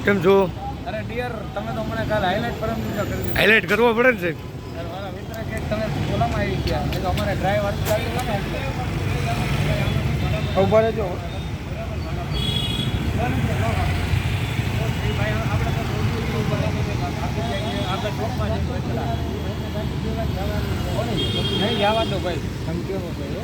કેમ છો? અરે ડિયર, તમે તો મને કાલ હાઇલાઇટ પરમ કરી દીધો. હાઇલાઇટ કરવો પડે ને સાહેબ. મારા મિત્ર કે તમે બોલામાં આવી ગયા, એ તો અમારે ડ્રાઈવ વાળું ચાલુ છે ને એટલે ઉભા રહેજો. આપણે ચોકમાં નહીં જવા દો ભાઈ, ધમકીઓ ભાઈ.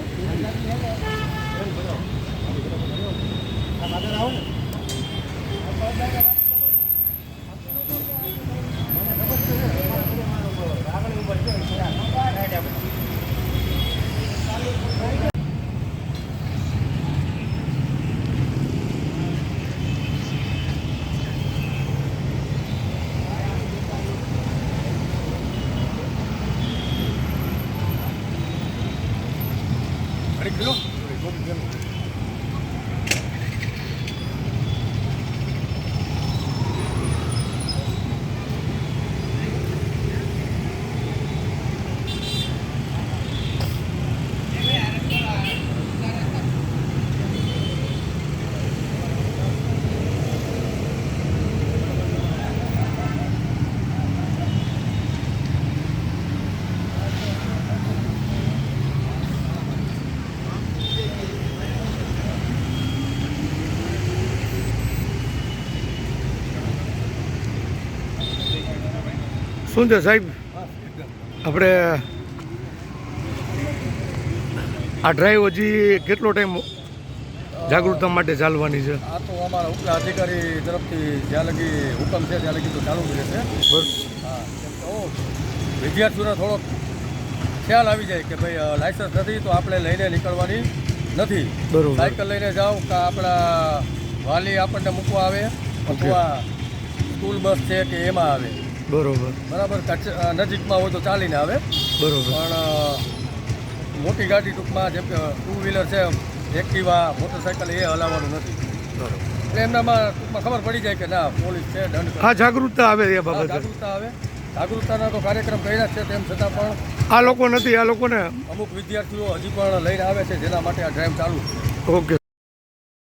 કિલો શું છે સાહેબ, આપણે આ ડ્રાઈવ હજી કેટલો ટાઈમ જાગૃતતા માટે ચાલવાની છે? આ તો અમારા ઉપલા અધિકારી તરફથી જ્યાં લગી હુકમ છે ત્યાં લગી તો ચાલુ જ રહેશે. હા, કેમ તો વિદ્યાર્થીઓને થોડોક ખ્યાલ આવી જાય કે ભાઈ લાયસન્સ નથી તો આપણે લઈને નીકળવાની નથી. બરોબર. સાયકલ લઈને જાઓ કે આપણા વાલી આપણને મૂકવા આવે અથવા સ્કૂલ બસ છે કે એમાં આવે. બરોબર બરાબર. નજીકમાં હોય તો ચાલીને આવે. બરોબર. પણ મોટી ગાડી ટૂંકમાં જેમ કે ટુ વ્હીલર છે, એક્ટિવા, મોટરસાઇકલ એ હલાવવાનું નથી. બરોબર. એટલે એમનામાં ટૂંકમાં ખબર પડી જાય કે ના પોલીસ છે, દંડ. હા, જાગૃતતા આવે એ બાબતે. જાગૃતતા આવે. જાગૃતતાના તો કાર્યક્રમ કર્યા છે, તેમ છતાં પણ આ લોકો નથી, આ લોકોને અમુક વિદ્યાર્થીઓ હજી પણ લઈને આવે છે, જેના માટે આ ડ્રાઈવ ચાલુ છે. ઓકે.